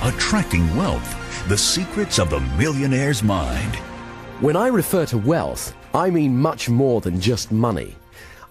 attracting wealth, the secrets of the millionaire's mind. When I refer to wealth, I mean much more than just money.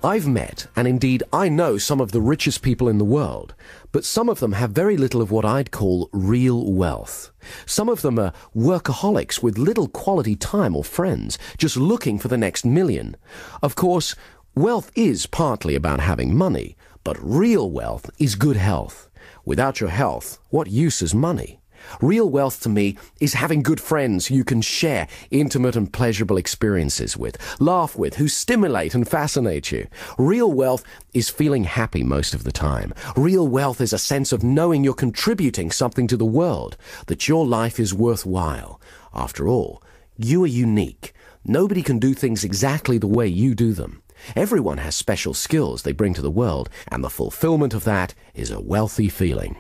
I've met, and indeed I know, some of the richest people in the world, but some of them have very little of what I'd call real wealth. Some of them are workaholics with little quality time or friends, just looking for the next million. Of course, wealth is partly about having money, but real wealth is good health. Without your health, what use is money? Real wealth to me is having good friends you can share intimate and pleasurable experiences with, laugh with, who stimulate and fascinate you. Real wealth is feeling happy most of the time. Real wealth is a sense of knowing you're contributing something to the world, that your life is worthwhile. After all, you are unique. Nobody can do things exactly the way you do them. Everyone has special skills they bring to the world, and the fulfillment of that is a wealthy feeling.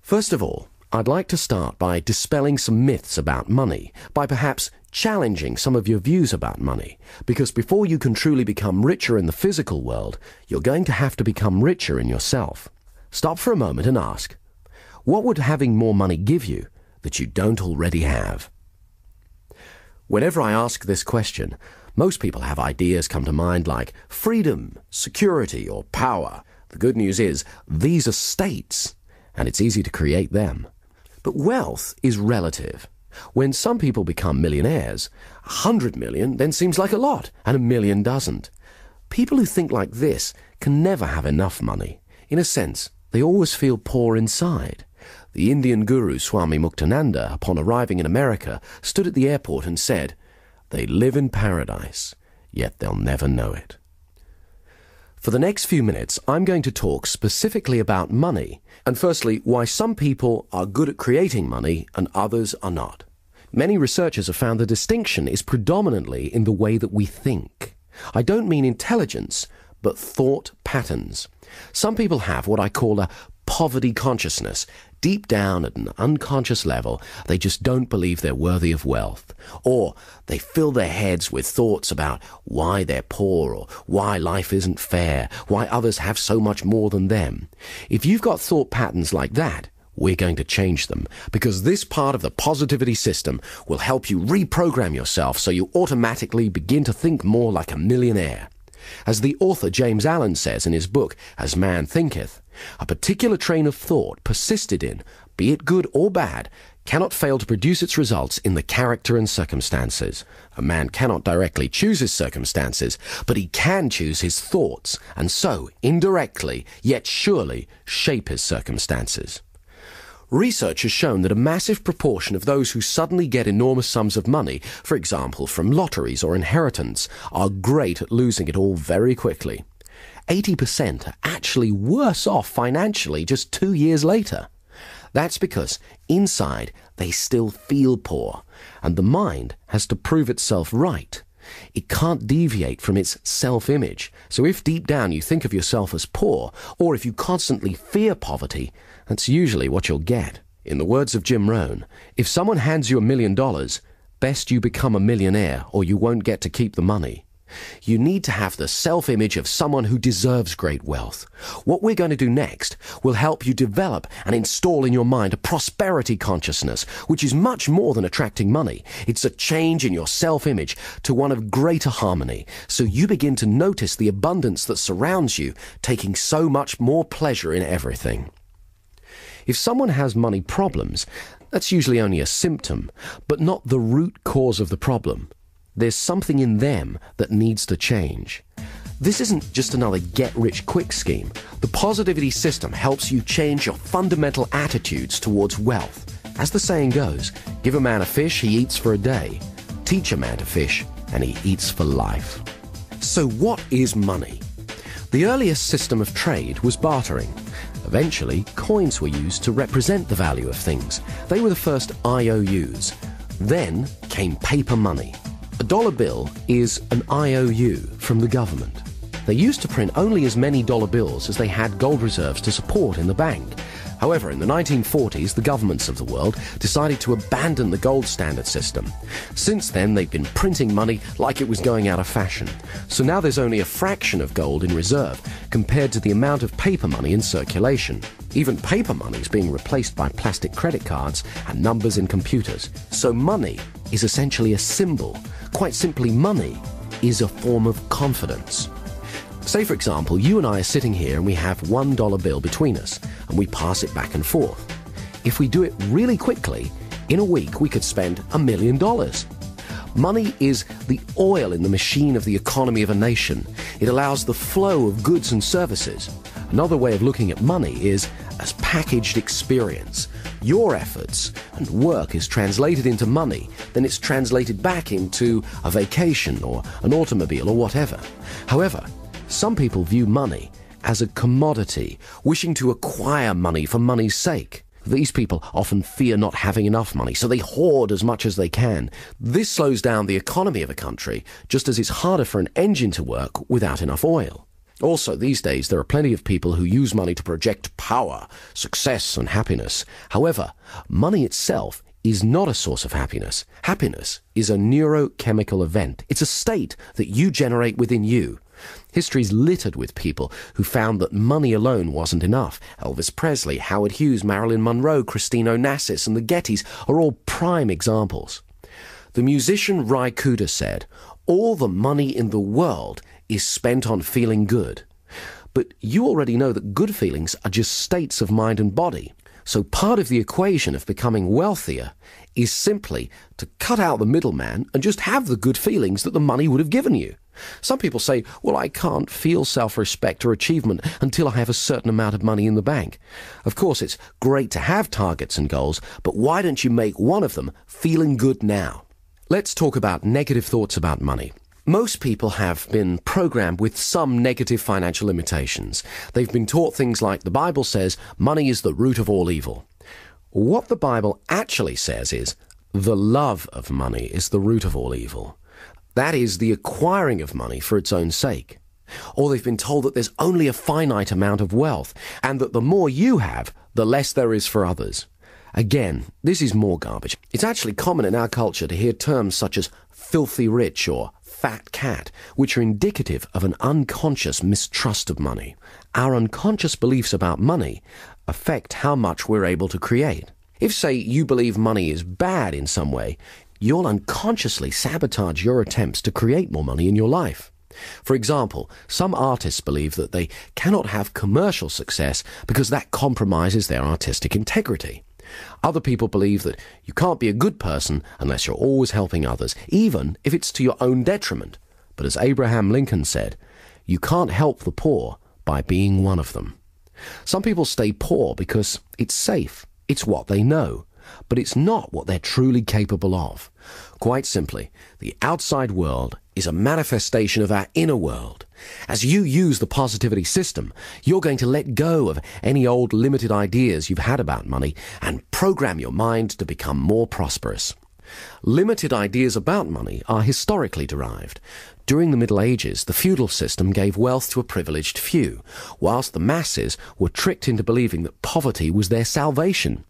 First of all, I'd like to start by dispelling some myths about money, by perhaps challenging some of your views about money, because before you can truly become richer in the physical world, you're going to have to become richer in yourself. Stop for a moment and ask, what would having more money give you that you don't already have? Whenever I ask this question, most people have ideas come to mind like freedom, security, or power. The good news is, these are states, and it's easy to create them. But wealth is relative. When some people become millionaires, 100 million then seems like a lot, and 1 million doesn't. People who think like this can never have enough money. In a sense, they always feel poor inside. The Indian guru Swami Muktananda, upon arriving in America, stood at the airport and said, "They live in paradise, yet they'll never know it." For the next few minutes, I'm going to talk specifically about money, and firstly, why some people are good at creating money and others are not. Many researchers have found the distinction is predominantly in the way that we think. I don't mean intelligence, but thought patterns. Some people have what I call a poverty consciousness. Deep down at an unconscious level, they just don't believe they're worthy of wealth. Or they fill their heads with thoughts about why they're poor, or why life isn't fair, why others have so much more than them. If you've got thought patterns like that, we're going to change them, because this part of the positivity system will help you reprogram yourself so you automatically begin to think more like a millionaire. As the author James Allen says in his book, As Man Thinketh, a particular train of thought persisted in, be it good or bad, cannot fail to produce its results in the character and circumstances. A man cannot directly choose his circumstances, but he can choose his thoughts, and so, indirectly, yet surely, shape his circumstances. Research has shown that a massive proportion of those who suddenly get enormous sums of money, for example from lotteries or inheritance, are great at losing it all very quickly. 80% are actually worse off financially just 2 years later. That's because inside they still feel poor, and the mind has to prove itself right. It can't deviate from its self-image. So if deep down you think of yourself as poor, or if you constantly fear poverty, that's usually what you'll get. In the words of Jim Rohn, if someone hands you $1 million, best you become a millionaire or you won't get to keep the money. You need to have the self-image of someone who deserves great wealth. What we're going to do next will help you develop and install in your mind a prosperity consciousness, which is much more than attracting money. It's a change in your self-image to one of greater harmony, so you begin to notice the abundance that surrounds you, taking so much more pleasure in everything. If someone has money problems, that's usually only a symptom, but not the root cause of the problem. There's something in them that needs to change. This isn't just another get-rich-quick scheme. The positivity system helps you change your fundamental attitudes towards wealth. As the saying goes, give a man a fish, he eats for a day. Teach a man to fish, and he eats for life. So what is money? The earliest system of trade was bartering. Eventually, coins were used to represent the value of things. They were the first IOUs. Then came paper money. A dollar bill is an IOU from the government. They used to print only as many dollar bills as they had gold reserves to support in the bank. However, in the 1940s, the governments of the world decided to abandon the gold standard system. Since then, they've been printing money like it was going out of fashion. So now there's only a fraction of gold in reserve compared to the amount of paper money in circulation. Even paper money is being replaced by plastic credit cards and numbers in computers. So money is essentially a symbol. Quite simply, money is a form of confidence. Say, for example, you and I are sitting here and we have $1 bill between us, and we pass it back and forth. If we do it really quickly, in a week we could spend $1 million. Money is the oil in the machine of the economy of a nation. It allows the flow of goods and services. Another way of looking at money is as packaged experience. Your efforts and work is translated into money, then it's translated back into a vacation or an automobile or whatever. However, some people view money as a commodity, wishing to acquire money for money's sake. These people often fear not having enough money, so they hoard as much as they can. This slows down the economy of a country, just as it's harder for an engine to work without enough oil. Also, these days, there are plenty of people who use money to project power, success, and happiness. However, money itself is not a source of happiness. Happiness is a neurochemical event. It's a state that you generate within you. History is littered with people who found that money alone wasn't enough. Elvis Presley, Howard Hughes, Marilyn Monroe, Christine Onassis, and the Gettys are all prime examples. The musician Ry Cooder said, "All the money in the world is spent on feeling good." But you already know that good feelings are just states of mind and body. So part of the equation of becoming wealthier is simply to cut out the middleman and just have the good feelings that the money would have given you. Some people say, well, I can't feel self-respect or achievement until I have a certain amount of money in the bank. Of course, it's great to have targets and goals, but why don't you make one of them feeling good now? Let's talk about negative thoughts about money. Most people have been programmed with some negative financial limitations. They've been taught things like the Bible says money is the root of all evil. What the Bible actually says is the love of money is the root of all evil. That is the acquiring of money for its own sake. Or they've been told that there's only a finite amount of wealth and that the more you have, the less there is for others. Again, this is more garbage. It's actually common in our culture to hear terms such as filthy rich or fat cat, which are indicative of an unconscious mistrust of money. Our unconscious beliefs about money affect how much we're able to create. If, say, you believe money is bad in some way, you'll unconsciously sabotage your attempts to create more money in your life. For example, some artists believe that they cannot have commercial success because that compromises their artistic integrity. Other people believe that you can't be a good person unless you're always helping others, even if it's to your own detriment. But as Abraham Lincoln said, you can't help the poor by being one of them. Some people stay poor because it's safe, it's what they know, but it's not what they're truly capable of. Quite simply, the outside world is a manifestation of our inner world. As you use the positivity system, you're going to let go of any old limited ideas you've had about money and program your mind to become more prosperous. Limited ideas about money are historically derived. During the Middle Ages, the feudal system gave wealth to a privileged few, whilst the masses were tricked into believing that poverty was their salvation.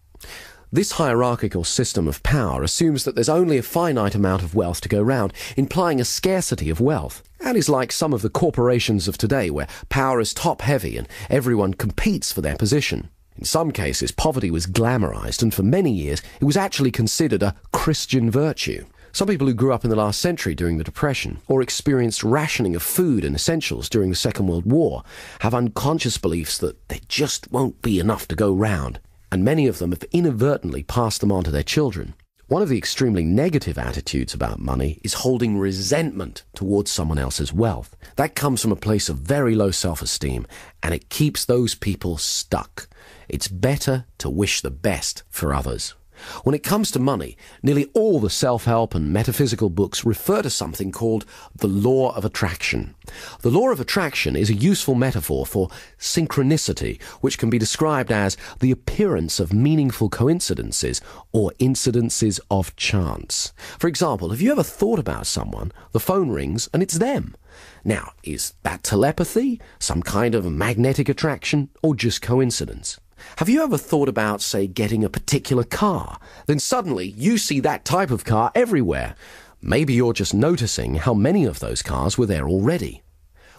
This hierarchical system of power assumes that there's only a finite amount of wealth to go round, implying a scarcity of wealth, and is like some of the corporations of today where power is top-heavy and everyone competes for their position. In some cases, poverty was glamorized, and for many years it was actually considered a Christian virtue. Some people who grew up in the last century during the Depression or experienced rationing of food and essentials during the Second World War have unconscious beliefs that there just won't be enough to go round, and many of them have inadvertently passed them on to their children. One of the extremely negative attitudes about money is holding resentment towards someone else's wealth. That comes from a place of very low self-esteem, and it keeps those people stuck. It's better to wish the best for others. When it comes to money, nearly all the self-help and metaphysical books refer to something called the law of attraction. The law of attraction is a useful metaphor for synchronicity, which can be described as the appearance of meaningful coincidences or incidences of chance. For example, have you ever thought about someone, the phone rings, and it's them? Now, is that telepathy, some kind of magnetic attraction, or just coincidence? Have you ever thought about, say, getting a particular car? Then suddenly you see that type of car everywhere. Maybe you're just noticing how many of those cars were there already.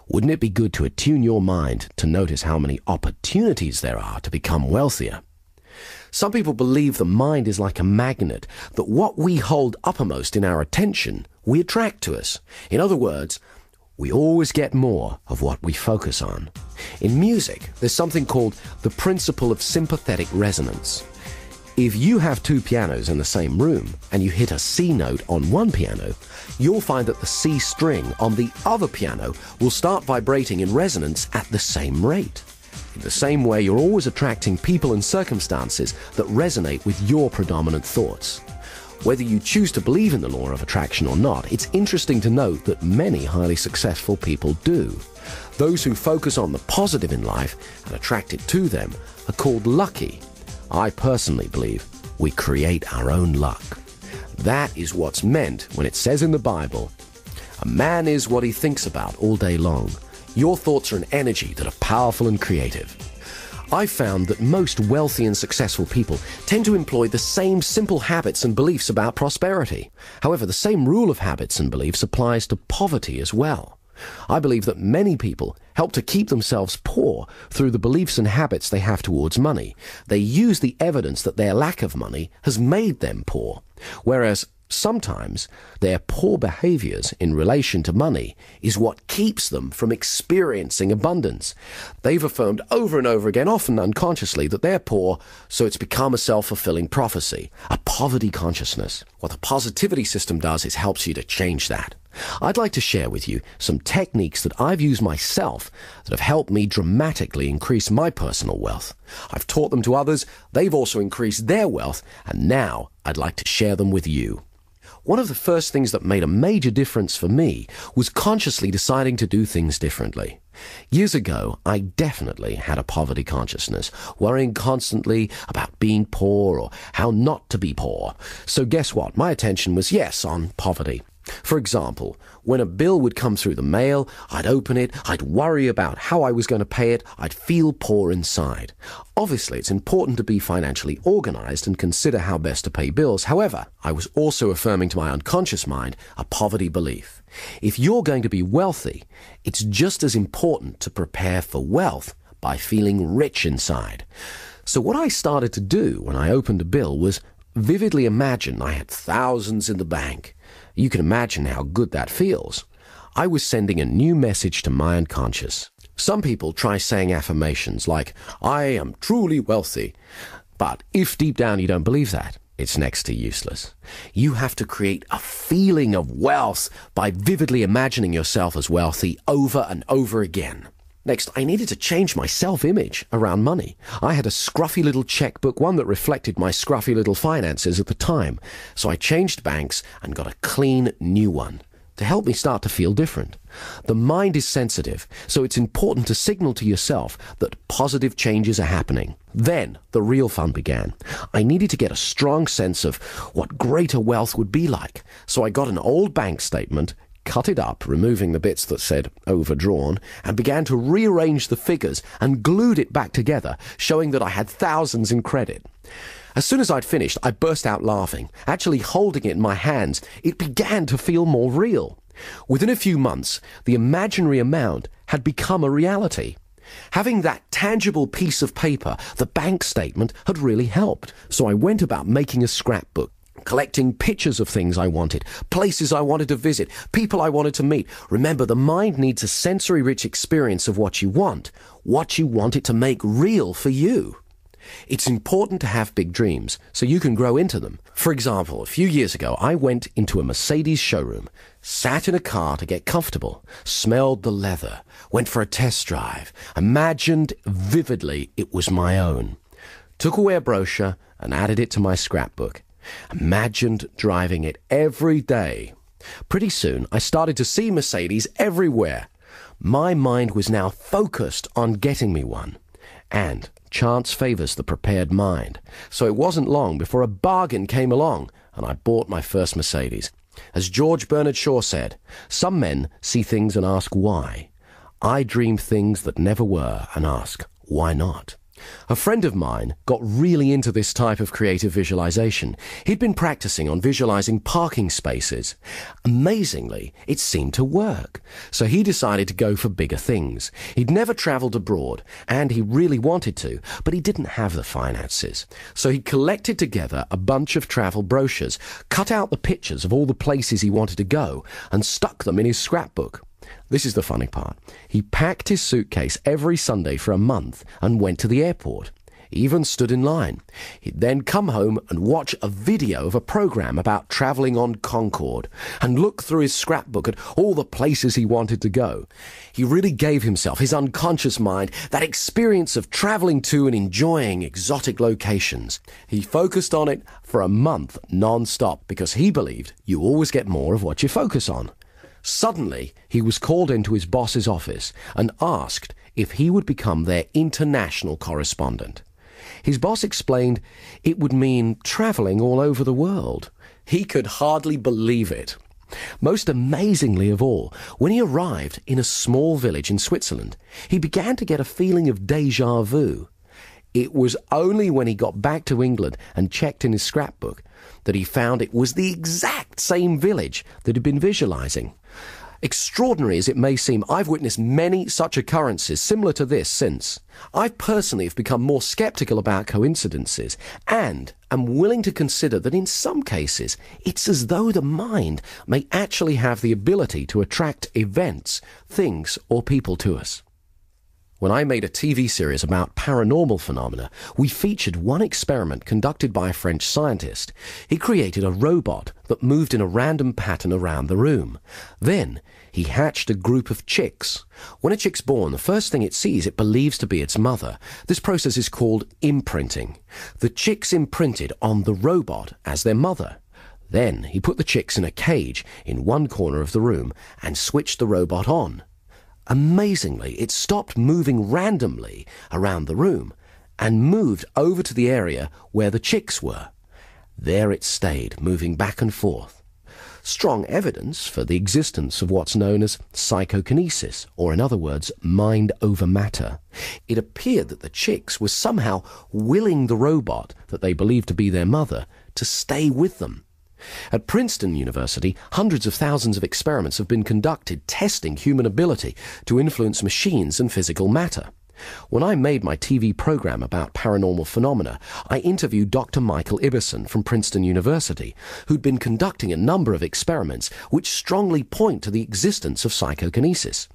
Wouldn't it be good to attune your mind to notice how many opportunities there are to become wealthier? Some people believe the mind is like a magnet, that what we hold uppermost in our attention, we attract to us. In other words, we always get more of what we focus on. In music, there's something called the principle of sympathetic resonance. If you have two pianos in the same room and you hit a C note on one piano, you'll find that the C string on the other piano will start vibrating in resonance at the same rate. In the same way, you're always attracting people and circumstances that resonate with your predominant thoughts. Whether you choose to believe in the law of attraction or not, it's interesting to note that many highly successful people do. Those who focus on the positive in life and attract it to them are called lucky. I personally believe we create our own luck. That is what's meant when it says in the Bible, "A man is what he thinks about all day long." Your thoughts are an energy that are powerful and creative. I've found that most wealthy and successful people tend to employ the same simple habits and beliefs about prosperity. However, the same rule of habits and beliefs applies to poverty as well. I believe that many people help to keep themselves poor through the beliefs and habits they have towards money. They use the evidence that their lack of money has made them poor, whereas sometimes their poor behaviors in relation to money is what keeps them from experiencing abundance. They've affirmed over and over again, often unconsciously, that they're poor, so it's become a self-fulfilling prophecy, a poverty consciousness. What the positivity system does is helps you to change that. I'd like to share with you some techniques that I've used myself that have helped me dramatically increase my personal wealth. I've taught them to others, they've also increased their wealth, and now I'd like to share them with you. One of the first things that made a major difference for me was consciously deciding to do things differently. Years ago, I definitely had a poverty consciousness, worrying constantly about being poor or how not to be poor. So guess what? My attention was, yes, on poverty. For example, when a bill would come through the mail, I'd open it, I'd worry about how I was going to pay it, I'd feel poor inside. Obviously, it's important to be financially organized and consider how best to pay bills. However, I was also affirming to my unconscious mind a poverty belief. If you're going to be wealthy, it's just as important to prepare for wealth by feeling rich inside. So what I started to do when I opened a bill was vividly imagine I had thousands in the bank. You can imagine how good that feels. I was sending a new message to my unconscious. Some people try saying affirmations like, "I am truly wealthy." But if deep down you don't believe that, it's next to useless. You have to create a feeling of wealth by vividly imagining yourself as wealthy over and over again. Next, I needed to change my self-image around money. I had a scruffy little checkbook, one that reflected my scruffy little finances at the time. So I changed banks and got a clean new one to help me start to feel different. The mind is sensitive, so it's important to signal to yourself that positive changes are happening. Then the real fun began. I needed to get a strong sense of what greater wealth would be like. So I got an old bank statement, cut it up, removing the bits that said overdrawn, and began to rearrange the figures and glued it back together, showing that I had thousands in credit. As soon as I'd finished, I burst out laughing. Actually holding it in my hands, it began to feel more real. Within a few months, the imaginary amount had become a reality. Having that tangible piece of paper, the bank statement, had really helped. So I went about making a scrapbook, collecting pictures of things I wanted, places I wanted to visit, people I wanted to meet. Remember, the mind needs a sensory-rich experience of what you want it to make real for you. It's important to have big dreams so you can grow into them. For example, a few years ago, I went into a Mercedes showroom, sat in a car to get comfortable, smelled the leather, went for a test drive, imagined vividly it was my own, took away a brochure and added it to my scrapbook. Imagined driving it every day. Pretty soon, I started to see Mercedes everywhere. My mind was now focused on getting me one. And chance favors the prepared mind. So it wasn't long before a bargain came along, and I bought my first Mercedes. As George Bernard Shaw said, "Some men see things and ask why. I dream things that never were and ask, why not?" A friend of mine got really into this type of creative visualization. He'd been practicing on visualizing parking spaces. Amazingly, it seemed to work. So he decided to go for bigger things. He'd never traveled abroad, and he really wanted to, but he didn't have the finances. So he collected together a bunch of travel brochures, cut out the pictures of all the places he wanted to go, and stuck them in his scrapbook. This is the funny part. He packed his suitcase every Sunday for a month and went to the airport. He even stood in line. He'd then come home and watch a video of a program about travelling on Concorde and look through his scrapbook at all the places he wanted to go. He really gave himself, his unconscious mind, that experience of travelling to and enjoying exotic locations. He focused on it for a month non-stop because he believed you always get more of what you focus on. Suddenly, he was called into his boss's office and asked if he would become their international correspondent. His boss explained it would mean travelling all over the world. He could hardly believe it. Most amazingly of all, when he arrived in a small village in Switzerland, he began to get a feeling of déjà vu. It was only when he got back to England and checked in his scrapbook that he found it was the exact same village that he'd been visualizing. Extraordinary as it may seem, I've witnessed many such occurrences similar to this since. I personally have become more skeptical about coincidences and am willing to consider that in some cases it's as though the mind may actually have the ability to attract events, things, or people to us. When I made a TV series about paranormal phenomena, we featured one experiment conducted by a French scientist. He created a robot that moved in a random pattern around the room. Then, he hatched a group of chicks. When a chick's born, the first thing it sees it believes to be its mother. This process is called imprinting. The chicks imprinted on the robot as their mother. Then, he put the chicks in a cage in one corner of the room and switched the robot on. Amazingly, it stopped moving randomly around the room and moved over to the area where the chicks were. There it stayed, moving back and forth. Strong evidence for the existence of what's known as psychokinesis, or in other words, mind over matter. It appeared that the chicks were somehow willing the robot that they believed to be their mother to stay with them. At Princeton University, hundreds of thousands of experiments have been conducted testing human ability to influence machines and physical matter. When I made my TV program about paranormal phenomena, I interviewed Dr. Michael Ibbison from Princeton University, who'd been conducting a number of experiments which strongly point to the existence of psychokinesis.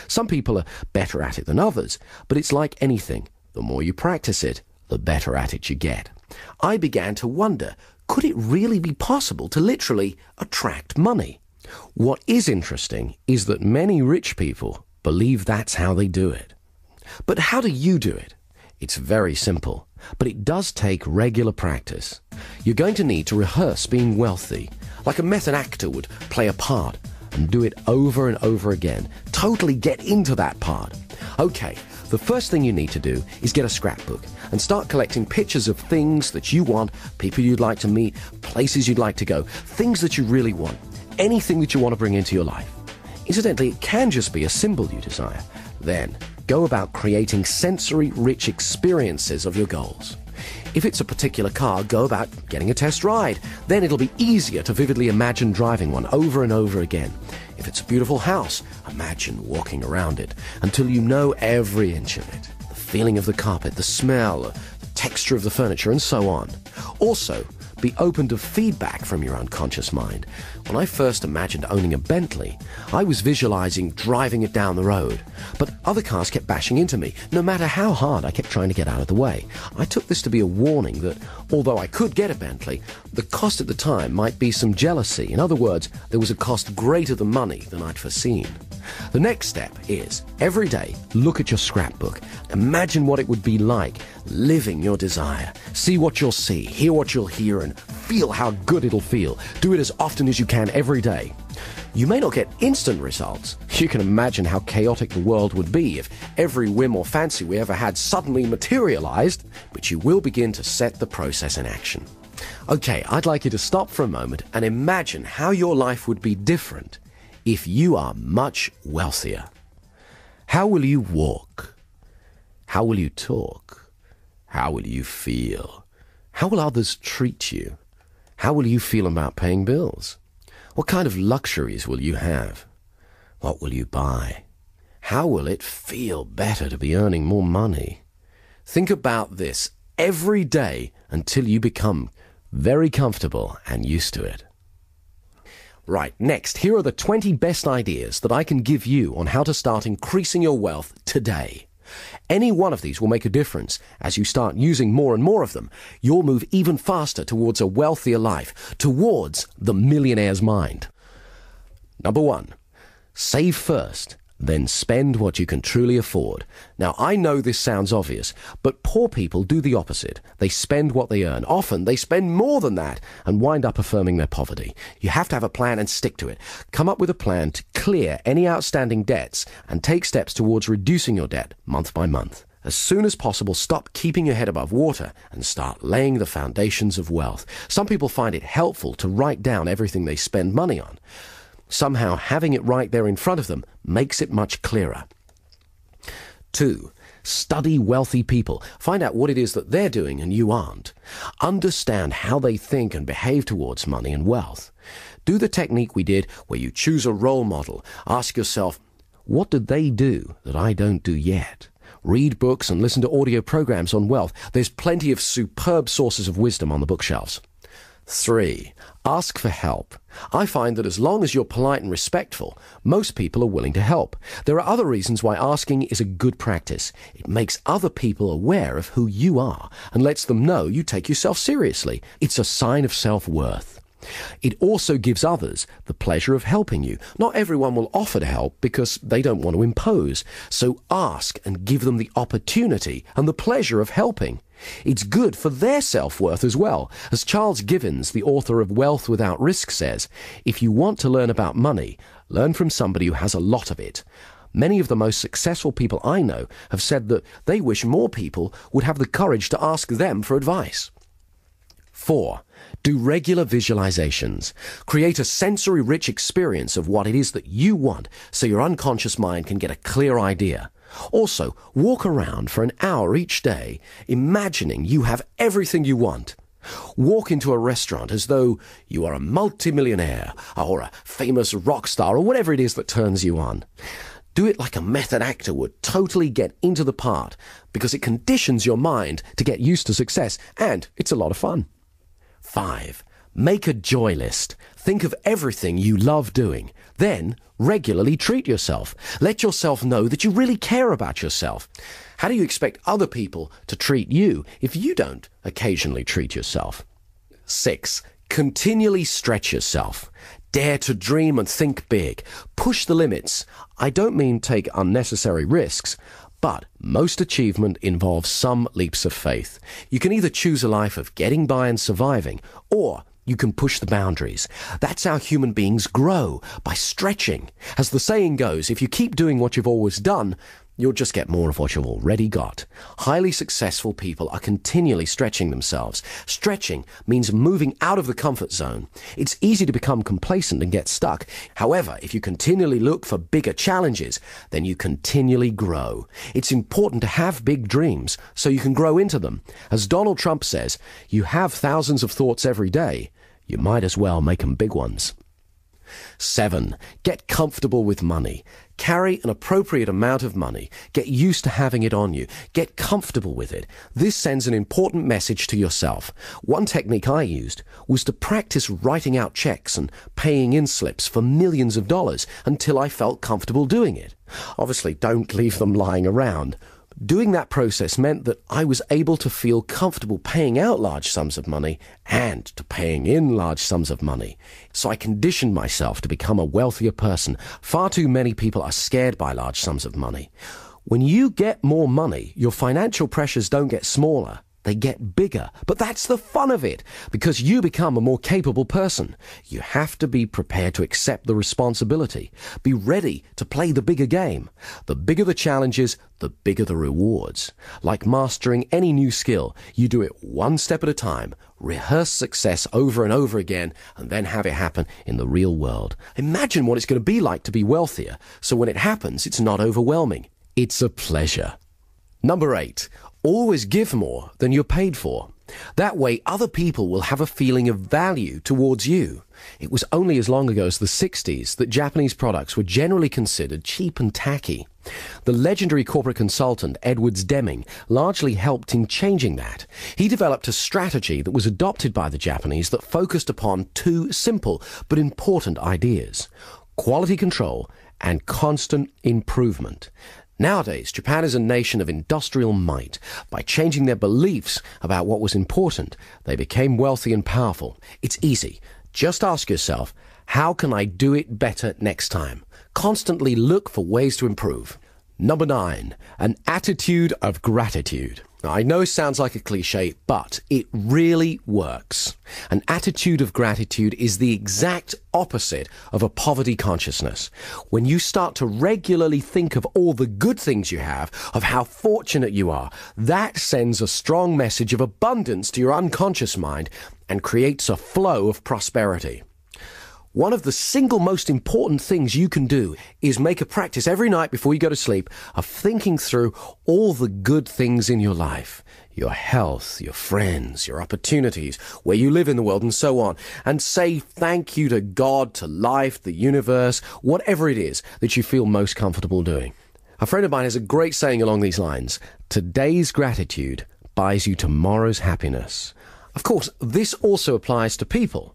Some people are better at it than others, but it's like anything. The more you practice it, the better at it you get. I began to wonder, could it really be possible to literally attract money? What is interesting is that many rich people believe that's how they do it. But how do you do it? It's very simple, but it does take regular practice. You're going to need to rehearse being wealthy, like a method actor would play a part, and do it over and over again. Totally get into that part. Okay, the first thing you need to do is get a scrapbook and start collecting pictures of things that you want, people you'd like to meet, places you'd like to go, things that you really want, anything that you want to bring into your life. Incidentally, it can just be a symbol you desire. Then, go about creating sensory-rich experiences of your goals. If it's a particular car, go about getting a test ride. Then it'll be easier to vividly imagine driving one over and over again. If it's a beautiful house, imagine walking around it until you know every inch of it. The feeling of the carpet, the smell, the texture of the furniture, and so on. Also, be open to feedback from your unconscious mind. When I first imagined owning a Bentley, I was visualizing driving it down the road. But other cars kept bashing into me. No matter how hard I kept trying to get out of the way. I took this to be a warning that, although I could get a Bentley, the cost at the time might be some jealousy. In other words, there was a cost greater than money than I'd foreseen. The next step is, every day, look at your scrapbook. Imagine what it would be like living your desire. See what you'll see, hear what you'll hear, and feel how good it'll feel. Do it as often as you can every day. You may not get instant results. You can imagine how chaotic the world would be if every whim or fancy we ever had suddenly materialized, but you will begin to set the process in action. Okay, I'd like you to stop for a moment and imagine how your life would be different if you are much wealthier. How will you walk? How will you talk? How will you feel? How will others treat you? How will you feel about paying bills? What kind of luxuries will you have? What will you buy? How will it feel better to be earning more money? Think about this every day until you become very comfortable and used to it. Right, next, here are the 20 best ideas that I can give you on how to start increasing your wealth today. Any one of these will make a difference. As you start using more and more of them, you'll move even faster towards a wealthier life, towards the millionaire's mind. Number 1, save first, then spend what you can truly afford. Now, I know this sounds obvious, but poor people do the opposite. They spend what they earn. Often, they spend more than that and wind up affirming their poverty. You have to have a plan and stick to it. Come up with a plan to clear any outstanding debts and take steps towards reducing your debt month by month. As soon as possible, stop keeping your head above water and start laying the foundations of wealth. Some people find it helpful to write down everything they spend money on. Somehow, having it right there in front of them makes it much clearer. 2, study wealthy people. Find out what it is that they're doing and you aren't. Understand how they think and behave towards money and wealth. Do the technique we did where you choose a role model. Ask yourself, what did they do that I don't do yet? Read books and listen to audio programs on wealth. There's plenty of superb sources of wisdom on the bookshelves. 3, ask for help. I find that as long as you're polite and respectful, most people are willing to help. There are other reasons why asking is a good practice. It makes other people aware of who you are and lets them know you take yourself seriously. It's a sign of self-worth. It also gives others the pleasure of helping you. Not everyone will offer to help because they don't want to impose. So ask and give them the opportunity and the pleasure of helping. It's good for their self-worth as well. As Charles Givens, the author of Wealth Without Risk, says, if you want to learn about money, learn from somebody who has a lot of it. Many of the most successful people I know have said that they wish more people would have the courage to ask them for advice. 4, do regular visualizations. Create a sensory-rich experience of what it is that you want so your unconscious mind can get a clear idea. Also, walk around for an hour each day, imagining you have everything you want. Walk into a restaurant as though you are a multimillionaire or a famous rock star or whatever it is that turns you on. Do it like a method actor would, totally get into the part, because it conditions your mind to get used to success, and it's a lot of fun. 5, make a joy list. Think of everything you love doing. Then, regularly treat yourself. Let yourself know that you really care about yourself. How do you expect other people to treat you if you don't occasionally treat yourself? 6, continually stretch yourself. Dare to dream and think big. Push the limits. I don't mean take unnecessary risks, but most achievement involves some leaps of faith. You can either choose a life of getting by and surviving, or you can push the boundaries. That's how human beings grow, by stretching. As the saying goes, if you keep doing what you've always done, you'll just get more of what you've already got. Highly successful people are continually stretching themselves. Stretching means moving out of the comfort zone. It's easy to become complacent and get stuck. However, if you continually look for bigger challenges, then you continually grow. It's important to have big dreams so you can grow into them. As Donald Trump says, you have thousands of thoughts every day. You might as well make them big ones. 7, get comfortable with money. Carry an appropriate amount of money. Get used to having it on you. Get comfortable with it. This sends an important message to yourself. One technique I used was to practice writing out checks and paying in slips for millions of dollars until I felt comfortable doing it. Obviously, don't leave them lying around. Doing that process meant that I was able to feel comfortable paying out large sums of money and to paying in large sums of money. So I conditioned myself to become a wealthier person. Far too many people are scared by large sums of money. When you get more money, your financial pressures don't get smaller. They get bigger. But that's the fun of it, because you become a more capable person. You have to be prepared to accept the responsibility. Be ready to play the bigger game. The bigger the challenges, the bigger the rewards. Like mastering any new skill, you do it one step at a time. Rehearse success over and over again, and then have it happen in the real world. Imagine what it's going to be like to be wealthier, so when it happens, it's not overwhelming. It's a pleasure. Number 8. Always give more than you're paid for. That way, other people will have a feeling of value towards you. It was only as long ago as the 60s that Japanese products were generally considered cheap and tacky. The legendary corporate consultant Edwards Deming largely helped in changing that. He developed a strategy that was adopted by the Japanese that focused upon two simple but important ideas: quality control and constant improvement. Nowadays, Japan is a nation of industrial might. By changing their beliefs about what was important, they became wealthy and powerful. It's easy. Just ask yourself, how can I do it better next time? Constantly look for ways to improve. Number 9, an attitude of gratitude. I know it sounds like a cliche, but it really works. An attitude of gratitude is the exact opposite of a poverty consciousness. When you start to regularly think of all the good things you have, of how fortunate you are, that sends a strong message of abundance to your unconscious mind and creates a flow of prosperity. One of the single most important things you can do is make a practice every night before you go to sleep of thinking through all the good things in your life, your health, your friends, your opportunities, where you live in the world, and so on, and say thank you to God, to life, the universe, whatever it is that you feel most comfortable doing. A friend of mine has a great saying along these lines: today's gratitude buys you tomorrow's happiness. Of course, this also applies to people.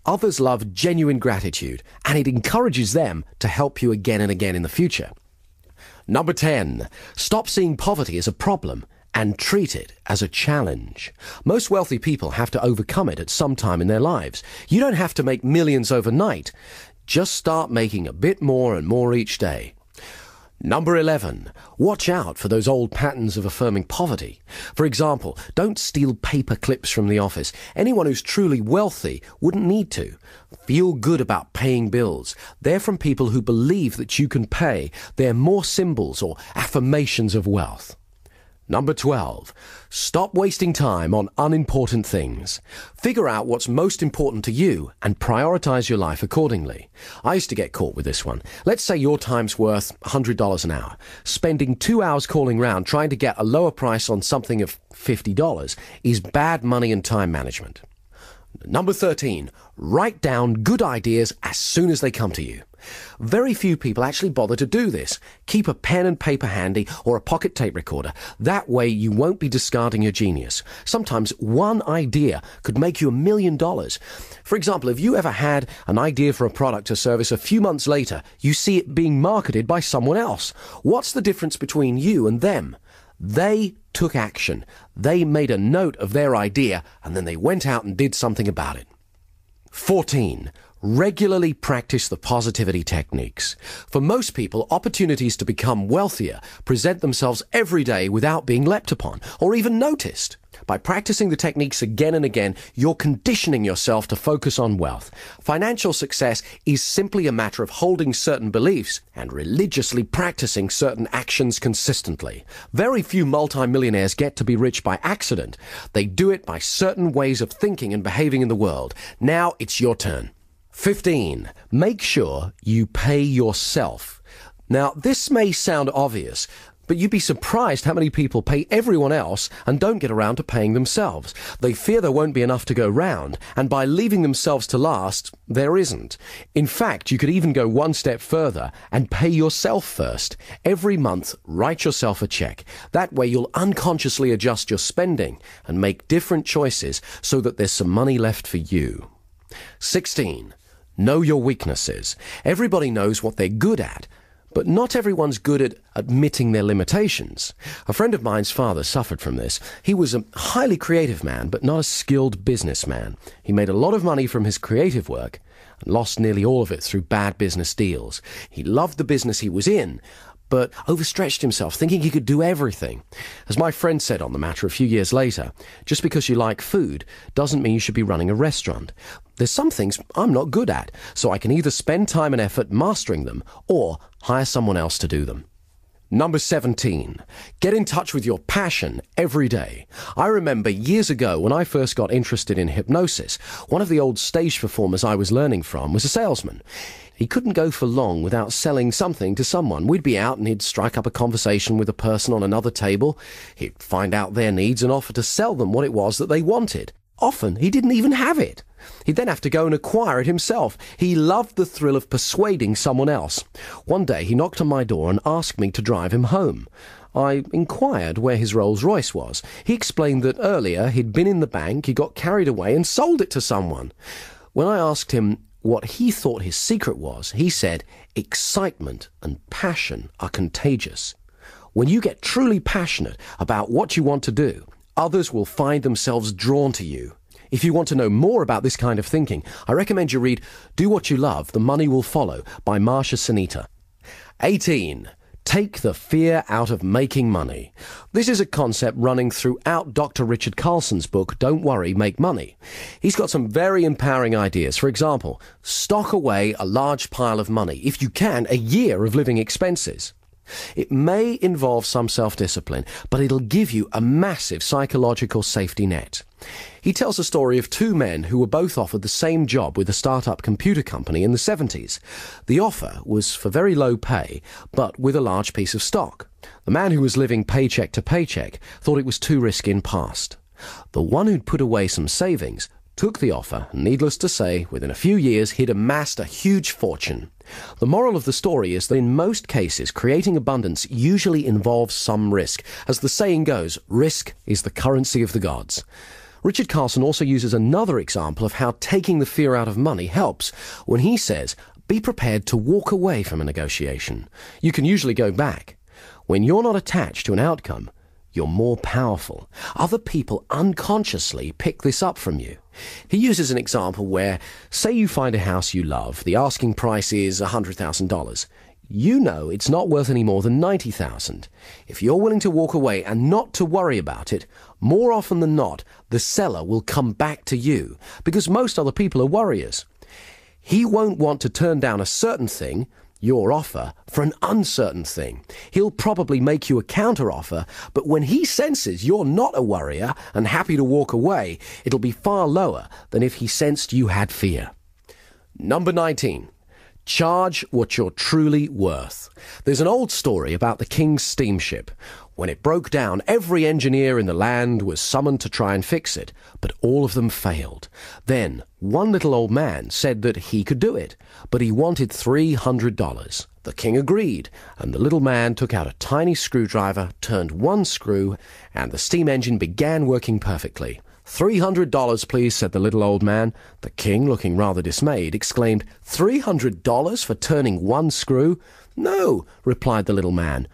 Others love genuine gratitude, and it encourages them to help you again and again in the future. Number 10, stop seeing poverty as a problem and treat it as a challenge. Most wealthy people have to overcome it at some time in their lives. You don't have to make millions overnight. Just start making a bit more and more each day. Number 11, watch out for those old patterns of affirming poverty. For example, don't steal paper clips from the office. Anyone who's truly wealthy wouldn't need to. Feel good about paying bills. They're from people who believe that you can pay. They're more symbols or affirmations of wealth. Number 12, stop wasting time on unimportant things. Figure out what's most important to you and prioritize your life accordingly. I used to get caught with this one. Let's say your time's worth $100 an hour. Spending 2 hours calling round trying to get a lower price on something of $50 is bad money and time management. Number 13, write down good ideas as soon as they come to you. Very few people actually bother to do this. Keep a pen and paper handy or a pocket tape recorder. That way you won't be discarding your genius. Sometimes one idea could make you $1 million. For example, if you ever had an idea for a product or service, a few months later, you see it being marketed by someone else. What's the difference between you and them? They took action. They made a note of their idea, and then they went out and did something about it. 14. Regularly practice the positivity techniques. For most people, opportunities to become wealthier present themselves every day without being leapt upon or even noticed. By practicing the techniques again and again, you're conditioning yourself to focus on wealth. Financial success is simply a matter of holding certain beliefs and religiously practicing certain actions consistently. Very few multimillionaires get to be rich by accident. They do it by certain ways of thinking and behaving in the world. Now it's your turn. 15. Make sure you pay yourself. Now, this may sound obvious, but you'd be surprised how many people pay everyone else and don't get around to paying themselves. They fear there won't be enough to go round, and by leaving themselves to last, there isn't. In fact, you could even go one step further and pay yourself first. Every month, write yourself a check. That way you'll unconsciously adjust your spending and make different choices so that there's some money left for you. 16. Know your weaknesses. Everybody knows what they're good at, but not everyone's good at admitting their limitations. A friend of mine's father suffered from this. He was a highly creative man, but not a skilled businessman. He made a lot of money from his creative work and lost nearly all of it through bad business deals. He loved the business he was in, but overstretched himself, thinking he could do everything. As my friend said on the matter a few years later, just because you like food doesn't mean you should be running a restaurant. There's some things I'm not good at, so I can either spend time and effort mastering them or hire someone else to do them. Number 17. Get in touch with your passion every day. I remember years ago when I first got interested in hypnosis, one of the old stage performers I was learning from was a salesman. He couldn't go for long without selling something to someone. We'd be out and he'd strike up a conversation with a person on another table. He'd find out their needs and offer to sell them what it was that they wanted. Often he didn't even have it. He'd then have to go and acquire it himself. He loved the thrill of persuading someone else. One day he knocked on my door and asked me to drive him home. I inquired where his Rolls Royce was. He explained that earlier he'd been in the bank, he got carried away and sold it to someone. When I asked him what he thought his secret was, he said, excitement and passion are contagious. When you get truly passionate about what you want to do, others will find themselves drawn to you. If you want to know more about this kind of thinking, I recommend you read Do What You Love, The Money Will Follow by Marsha Sunita. 18. Take the fear out of making money. This is a concept running throughout Dr. Richard Carlson's book, Don't Worry, Make Money. He's got some very empowering ideas. For example, stock away a large pile of money, if you can, a year of living expenses. It may involve some self-discipline, but it'll give you a massive psychological safety net. He tells a story of two men who were both offered the same job with a startup computer company in the 70s. The offer was for very low pay, but with a large piece of stock. The man who was living paycheck to paycheck thought it was too risky and passed. The one who'd put away some savings took the offer, and needless to say, within a few years he'd amassed a huge fortune. The moral of the story is that in most cases, creating abundance usually involves some risk. As the saying goes, risk is the currency of the gods. Richard Carlson also uses another example of how taking the fear out of money helps when he says, be prepared to walk away from a negotiation. You can usually go back. When you're not attached to an outcome, you're more powerful. Other people unconsciously pick this up from you. He uses an example where, say you find a house you love, the asking price is $100,000. You know it's not worth any more than $90,000. If you're willing to walk away and not to worry about it, more often than not, the seller will come back to you, because most other people are worriers. He won't want to turn down a certain thing, your offer, for an uncertain thing. He'll probably make you a counter-offer, but when he senses you're not a worrier and happy to walk away, it'll be far lower than if he sensed you had fear. Number 19. Charge what you're truly worth. There's an old story about the king's steamship. When it broke down, every engineer in the land was summoned to try and fix it, but all of them failed. Then, one little old man said that he could do it, but he wanted $300. The king agreed, and the little man took out a tiny screwdriver, turned one screw, and the steam engine began working perfectly. $300, please, said the little old man. The king, looking rather dismayed, exclaimed, $300 for turning one screw? No, replied the little man.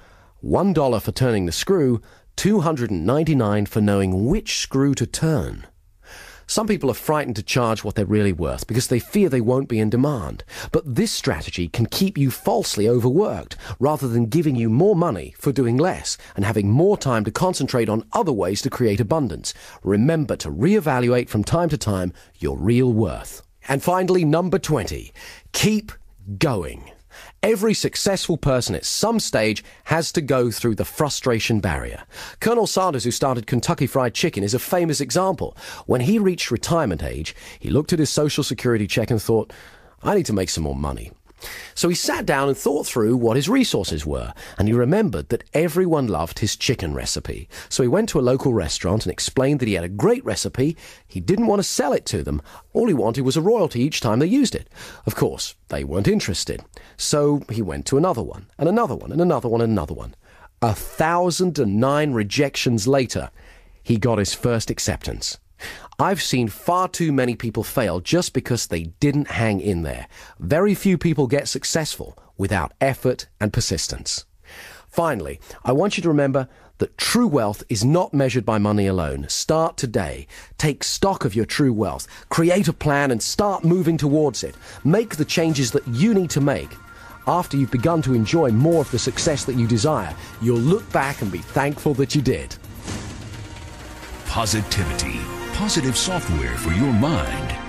$1 for turning the screw, $299 for knowing which screw to turn. Some people are frightened to charge what they're really worth because they fear they won't be in demand. But this strategy can keep you falsely overworked rather than giving you more money for doing less and having more time to concentrate on other ways to create abundance. Remember to reevaluate from time to time your real worth. And finally, number 20, keep going. Every successful person at some stage has to go through the frustration barrier. Colonel Sanders, who started Kentucky Fried Chicken, is a famous example. When he reached retirement age, he looked at his Social Security check and thought, I need to make some more money. So he sat down and thought through what his resources were, and he remembered that everyone loved his chicken recipe. So he went to a local restaurant and explained that he had a great recipe. He didn't want to sell it to them. All he wanted was a royalty each time they used it. Of course, they weren't interested. So he went to another one, and another one, and another one, and another one. 1,009 rejections later, he got his first acceptance. I've seen far too many people fail just because they didn't hang in there. Very few people get successful without effort and persistence. Finally, I want you to remember that true wealth is not measured by money alone. Start today. Take stock of your true wealth. Create a plan and start moving towards it. Make the changes that you need to make. After you've begun to enjoy more of the success that you desire, you'll look back and be thankful that you did. Positivity. Positive software for your mind.